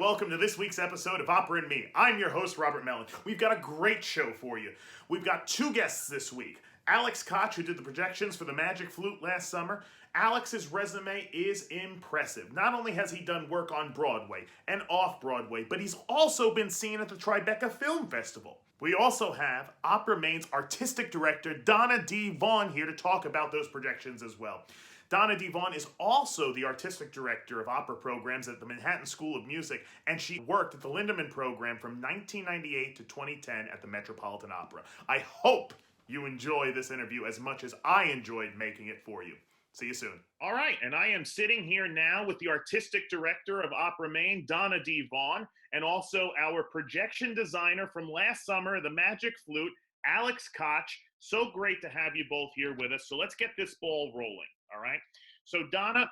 welcome to this week's episode of Opera and Me. I'm your host, Robert Mellon. We've got a great show for you. We've got two guests this week. Alex Koch, who did the projections for the Magic Flute last summer. Alex's resume is impressive. Not only has he done work on Broadway and off-Broadway, but he's also been seen at the Tribeca Film Festival. We also have Opera Maine's artistic director, Dona Vaughn, here to talk about those projections as well. Dona Vaughn is also the artistic director of opera programs at the Manhattan School of Music, and she worked at the Lindemann program from 1998 to 2010 at the Metropolitan Opera. I hope you enjoy this interview as much as I enjoyed making it for you. See you soon. All right, and I am sitting here now with the artistic director of Opera Maine, Dona Vaughn, and also our projection designer from last summer, the Magic Flute, Alex Koch. So great to have you both here with us. So let's get this ball rolling. All right. So Dona,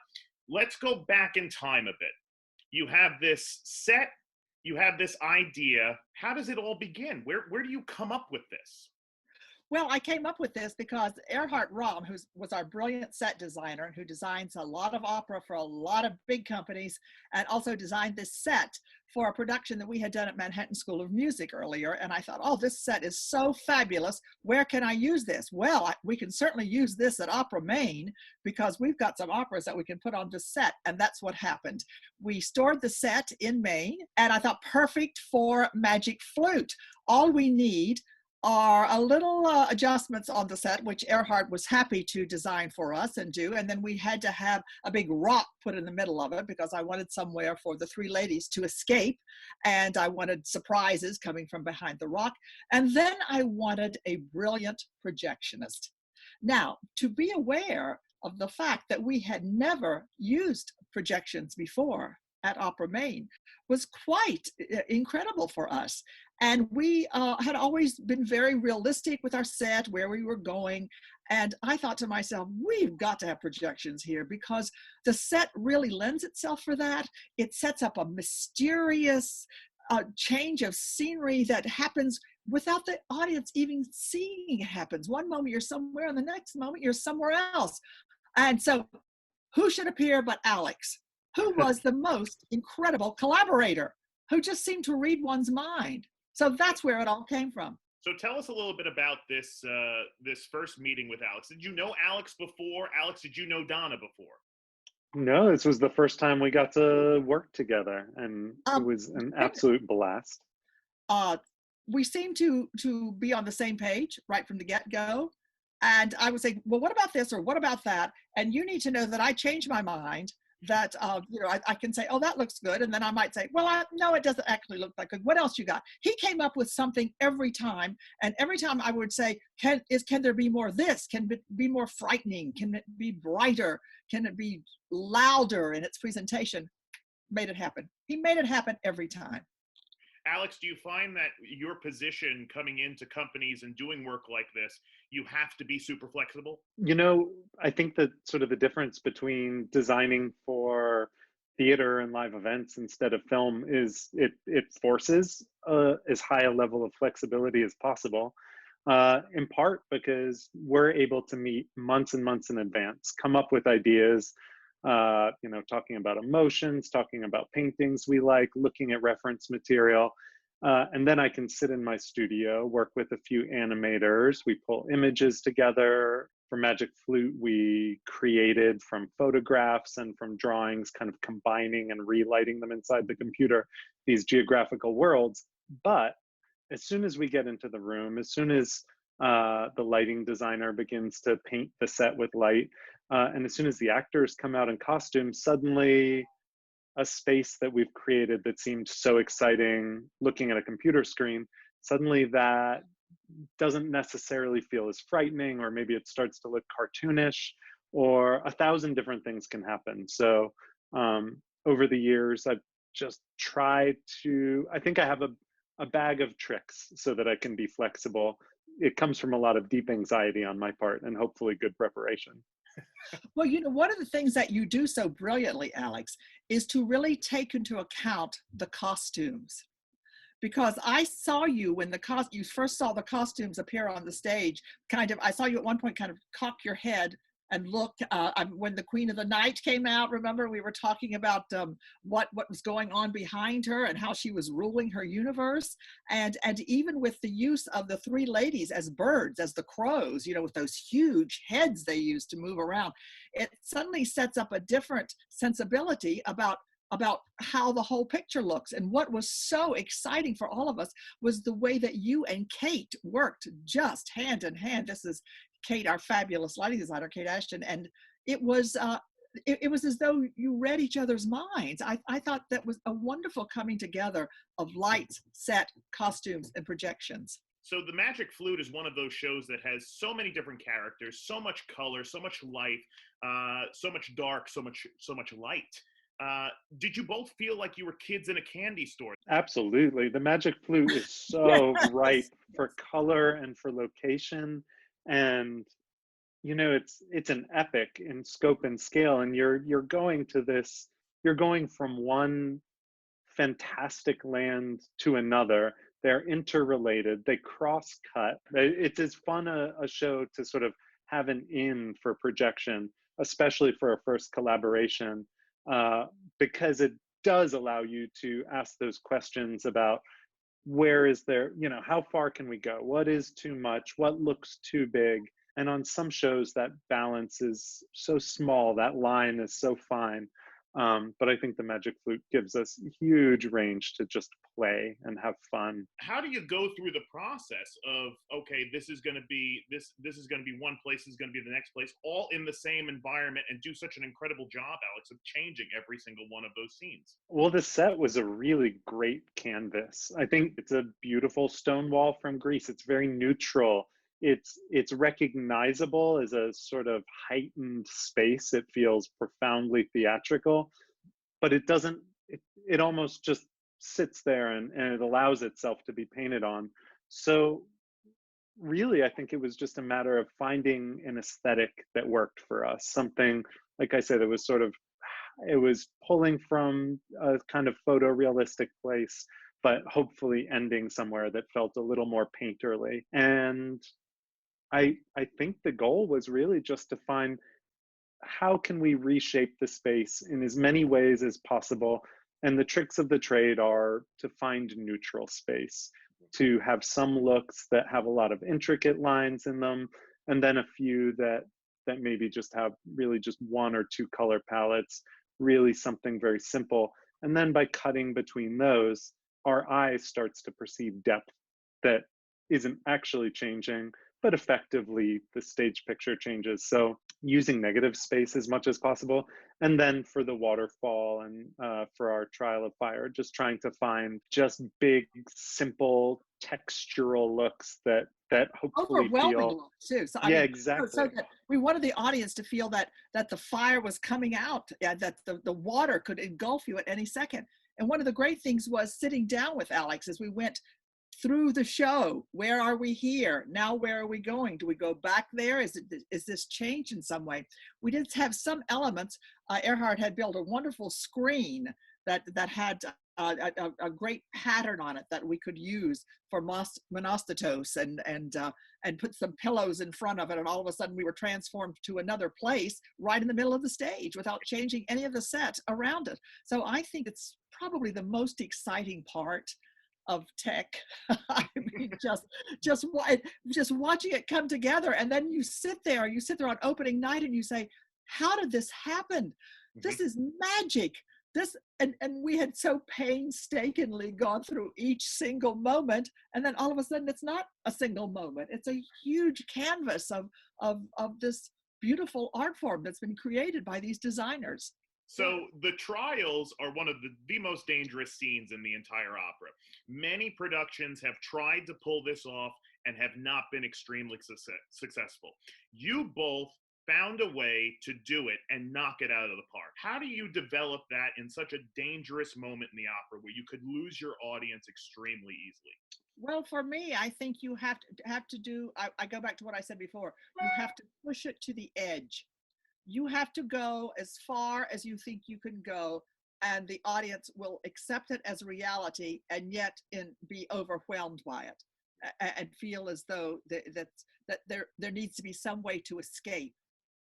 let's go back in time a bit. You have this set, you have this idea. How does it all begin? Where do you come up with this? Well, I came up with this because Erhard Rahm, who was our brilliant set designer and who designs a lot of opera for a lot of big companies, and also designed this set for a production that we had done at Manhattan School of Music earlier. And I thought, oh, this set is so fabulous. Where can I use this? Well, we can certainly use this at Opera Maine because we've got some operas that we can put on the set. And that's what happened. We stored the set in Maine, and I thought perfect for Magic Flute. All we need are a little adjustments on the set, which Erhard was happy to design for us and do. And then we had to have a big rock put in the middle of it because I wanted somewhere for the three ladies to escape. And I wanted surprises coming from behind the rock. And then I wanted a brilliant projectionist. Now, to be aware of the fact that we had never used projections before at Opera Maine was quite incredible for us. And we had always been very realistic with our set, where we were going. And I thought to myself, we've got to have projections here because the set really lends itself for that. It sets up a mysterious change of scenery that happens without the audience even seeing it happens. One moment you're somewhere and the next moment you're somewhere else. And so who should appear but Alex, who was the most incredible collaborator, who just seemed to read one's mind. So that's where it all came from. So tell us a little bit about this this first meeting with Alex. Did you know Alex before? Alex, did you know Dona before? No, this was the first time we got to work together, and it was an absolute blast. We seemed to be on the same page right from the get-go. And I would say, well, what about this or what about that? And you need to know that I changed my mind. That I can say, oh, that looks good, and then I might say, well, no, it doesn't actually look that good. What else you got? He came up with something every time, and every time I would say, can there be more of this? Can it be more frightening? Can it be brighter? Can it be louder in its presentation? Made it happen. He made it happen every time. Alex, do you find that your position coming into companies and doing work like this, you have to be super flexible? You know, I think that sort of the difference between designing for theater and live events instead of film is it forces as high a level of flexibility as possible, in part because we're able to meet months and months in advance, come up with ideas, talking about emotions, talking about paintings we like, looking at reference material. And then I can sit in my studio, work with a few animators. We pull images together. For Magic Flute, we created from photographs and from drawings, kind of combining and relighting them inside the computer, these geographical worlds. But as soon as we get into the room, as soon as the lighting designer begins to paint the set with light, and as soon as the actors come out in costume, suddenly a space that we've created that seemed so exciting looking at a computer screen, suddenly that doesn't necessarily feel as frightening, or maybe it starts to look cartoonish, or 1,000 different things can happen. So over the years, I've just tried to, I think I have a bag of tricks so that I can be flexible. It comes from a lot of deep anxiety on my part and hopefully good preparation. Well, one of the things that you do so brilliantly, Alex, is to really take into account the costumes. Because I saw you when you first saw the costumes appear on the stage, I saw you at one point kind of cock your head look. When the Queen of the Night came out, remember we were talking about what was going on behind her and how she was ruling her universe, and even with the use of the three ladies as birds, as the crows, with those huge heads they used to move around, it suddenly sets up a different sensibility about how the whole picture looks. And what was so exciting for all of us was the way that you and Kate worked just hand in hand. This is Kate, our fabulous lighting designer, Kate Ashton, and it was it was as though you read each other's minds. I thought that was a wonderful coming together of lights, set, costumes, and projections. So the Magic Flute is one of those shows that has so many different characters, so much color, so much light, so much dark, so much light. Did you both feel like you were kids in a candy store? Absolutely. The Magic Flute is so ripe for color and for location. And it's an epic in scope and scale. And you're going from one fantastic land to another. They're interrelated, they cross cut. It's as fun a show to sort of have an in for projection, especially for a first collaboration, because it does allow you to ask those questions about where is there, how far can we go? What is too much? What looks too big? And on some shows, that balance is so small, that line is so fine. But I think the Magic Flute gives us huge range to just play and have fun. How do you go through the process of, okay, this is going to be one place, this is going to be the next place, all in the same environment, and do such an incredible job, Alex, of changing every single one of those scenes? Well, the set was a really great canvas. I think it's a beautiful stone wall from Greece. It's very neutral. It's recognizable as a sort of heightened space. It feels profoundly theatrical, but it doesn't, it almost just sits there and it allows itself to be painted on. So really, I think it was just a matter of finding an aesthetic that worked for us. Something, like I said, it was pulling from a kind of photorealistic place, but hopefully ending somewhere that felt a little more painterly. And I think the goal was really just to find, how can we reshape the space in as many ways as possible? And the tricks of the trade are to find neutral space, to have some looks that have a lot of intricate lines in them, and then a few that maybe just have really just one or two color palettes, really something very simple. And then by cutting between those, our eye starts to perceive depth that isn't actually changing, but effectively the stage picture changes. So using negative space as much as possible. And then for the waterfall and for our trial of fire, just trying to find just big, simple, textural looks that hopefully overwhelming feel looks too. So exactly. So that we wanted the audience to feel that the fire was coming out, that the water could engulf you at any second. And one of the great things was sitting down with Alex as we went through the show. Where are we here? Now where are we going? Do we go back there? Is this changed in some way? We did have some elements. Erhard had built a wonderful screen that had a great pattern on it that we could use for monostatos, and put some pillows in front of it, and all of a sudden we were transformed to another place right in the middle of the stage without changing any of the set around it. So I think it's probably the most exciting part of tech. I mean, just watching it come together, and then you sit there on opening night and you say, how did this happen? This is magic. And we had so painstakingly gone through each single moment, and then all of a sudden it's not a single moment. It's a huge canvas of this beautiful art form that's been created by these designers. So the trials are one of the most dangerous scenes in the entire opera. Many productions have tried to pull this off and have not been extremely successful. You both found a way to do it and knock it out of the park. How do you develop that in such a dangerous moment in the opera where you could lose your audience extremely easily? Well, for me, I think you have to do, I go back to what I said before, you have to push it to the edge. You have to go as far as you think you can go, and the audience will accept it as reality, and yet be overwhelmed by it, and feel as though that there needs to be some way to escape.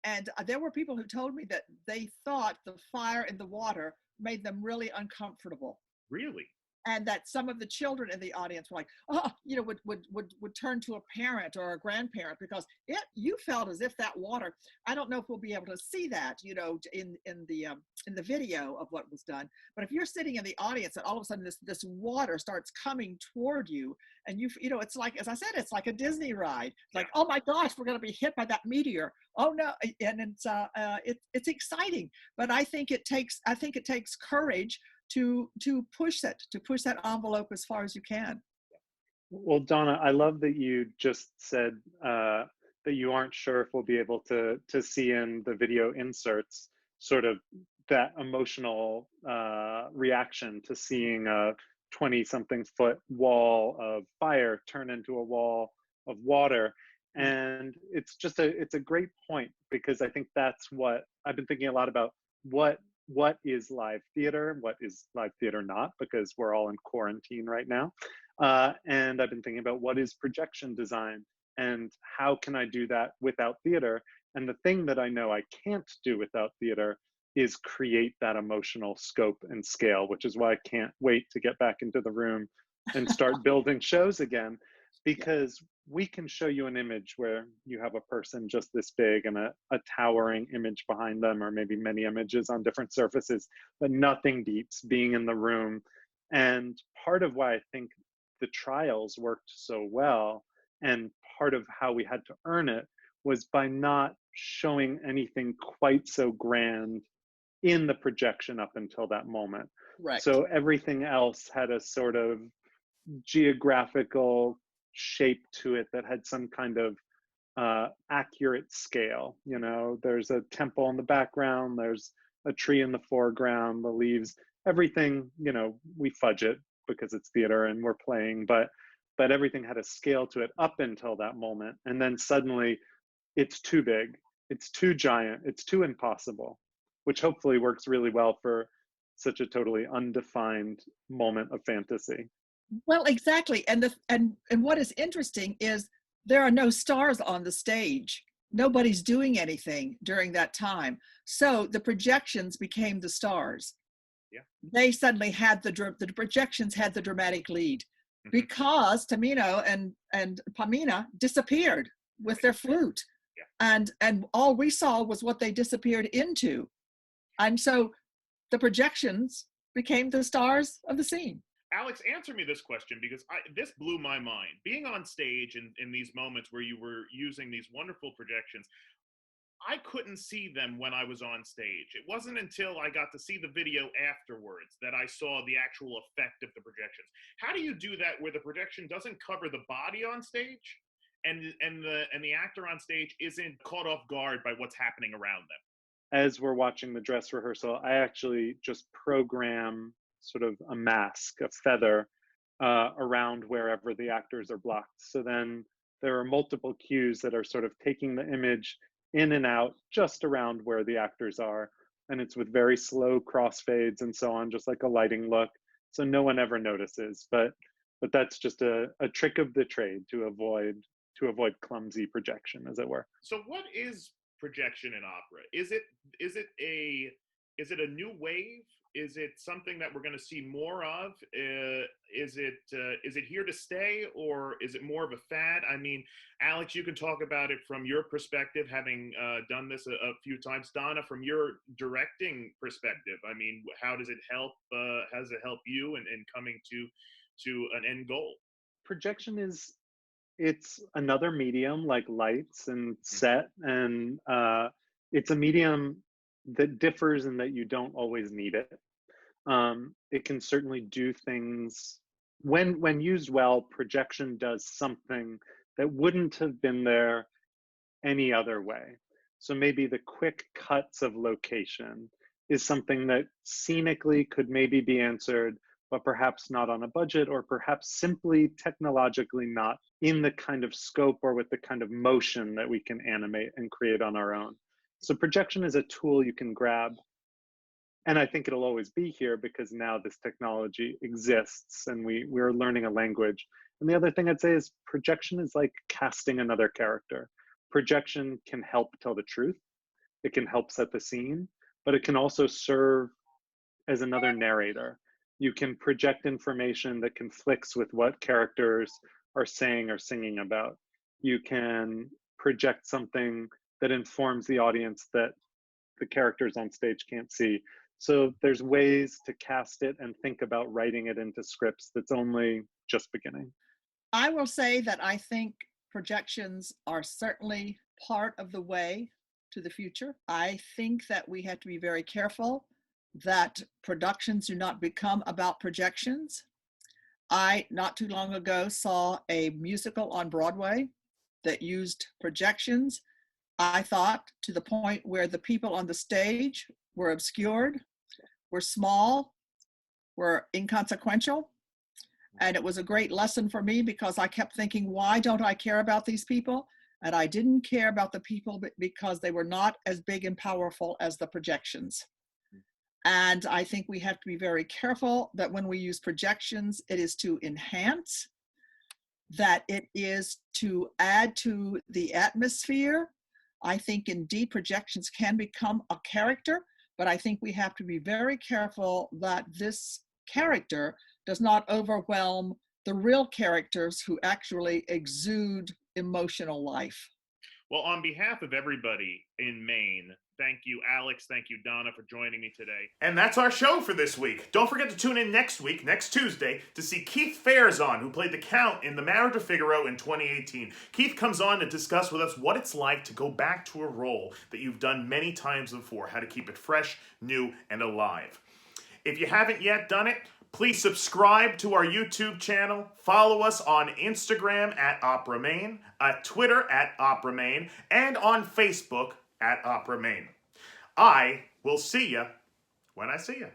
And there were people who told me that they thought the fire in the water made them really uncomfortable, Really? and that some of the children in the audience were like, oh, would turn to a parent or a grandparent because you felt as if that water. I don't know if we'll be able to see that, in the video of what was done. But if you're sitting in the audience and all of a sudden this water starts coming toward you, and it's like, as I said, it's like a Disney ride. It's like, oh my gosh, we're going to be hit by that meteor. Oh no, and it's exciting. But I think it takes courage to push that envelope as far as you can. Well, Donna, I love that you just said that you aren't sure if we'll be able to see in the video inserts sort of that emotional reaction to seeing a 20-something foot wall of fire turn into a wall of water. And it's a great point, because I think that's what I've been thinking a lot about. What is live theater? What is live theater not? Because we're all in quarantine right now. And I've been thinking about what is projection design and how can I do that without theater? And the thing that I know I can't do without theater is create that emotional scope and scale, which is why I can't wait to get back into the room and start building shows again, because we can show you an image where you have a person just this big and a towering image behind them, or maybe many images on different surfaces, but nothing beats being in the room. And part of why I think the trials worked so well, and part of how we had to earn it, was by not showing anything quite so grand in the projection up until that moment. Right. So everything else had a sort of geographical shape to it that had some kind of accurate scale. There's a temple in the background, there's a tree in the foreground, the leaves, everything, we fudge it because it's theater and we're playing, but everything had a scale to it up until that moment. And then suddenly it's too big, it's too giant, it's too impossible, which hopefully works really well for such a totally undefined moment of fantasy. Well, exactly. And what is interesting is there are no stars on the stage. Nobody's doing anything during that time. So the projections became the stars. Yeah. They suddenly had the projections had the dramatic lead, because Tamino and Pamina disappeared with their flute. Yeah. And all we saw was what they disappeared into. And so the projections became the stars of the scene. Alex, answer me this question, because this blew my mind. Being on stage in these moments where you were using these wonderful projections, I couldn't see them when I was on stage. It wasn't until I got to see the video afterwards that I saw the actual effect of the projections. How do you do that where the projection doesn't cover the body on stage, and the actor on stage isn't caught off guard by what's happening around them? As we're watching the dress rehearsal, I actually just program sort of a mask, a feather around wherever the actors are blocked. So then there are multiple cues that are sort of taking the image in and out just around where the actors are. And it's with very slow crossfades and so on, just like a lighting look. So no one ever notices, but that's just a trick of the trade to avoid clumsy projection, as it were. So what is projection in opera? Is it a new wave? Is it something that we're going to see more of? Is it here to stay, or is it more of a fad? I mean, Alex, you can talk about it from your perspective, having done this a few times. Donna, from your directing perspective, I mean, how does it help? How does it help you in coming to an end goal? Projection it's another medium like lights and set, and it's a medium that differs in that you don't always need it. It can certainly do things when used well. Projection does something that wouldn't have been there any other way. So maybe the quick cuts of location is something that scenically could maybe be answered, but perhaps not on a budget, or perhaps simply technologically not in the kind of scope or with the kind of motion that we can animate and create on our own. So projection is a tool you can grab. And I think it'll always be here because now this technology exists and we're learning a language. And the other thing I'd say is projection is like casting another character. Projection can help tell the truth. it can help set the scene, but it can also serve as another narrator. You can project information that conflicts with what characters are saying or singing about. You can project something that informs the audience that the characters on stage can't see. So there's ways to cast it and think about writing it into scripts that's only just beginning. I will say that I think projections are certainly part of the way to the future. I think that we have to be very careful that productions do not become about projections. I, not too long ago, saw a musical on Broadway that used projections, I thought, to the point where the people on the stage were obscured, were small, were inconsequential. And it was a great lesson for me because I kept thinking, why don't I care about these people? And I didn't care about the people because they were not as big and powerful as the projections. And I think we have to be very careful that when we use projections, it is to enhance, that it is to add to the atmosphere. I think indeed projections can become a character, but I think we have to be very careful that this character does not overwhelm the real characters who actually exude emotional life. Well, on behalf of everybody in Maine, thank you, Alex. Thank you, Donna, for joining me today. And that's our show for this week. Don't forget to tune in next week, next Tuesday, to see Keith Farazan, who played the Count in The Marriage of Figaro in 2018. Keith comes on to discuss with us what it's like to go back to a role that you've done many times before, how to keep it fresh, new, and alive. If you haven't yet done it, please subscribe to our YouTube channel, follow us on Instagram at Opera Maine, at Twitter at Opera Maine, and on Facebook at Opera Maine. I will see you when I see you.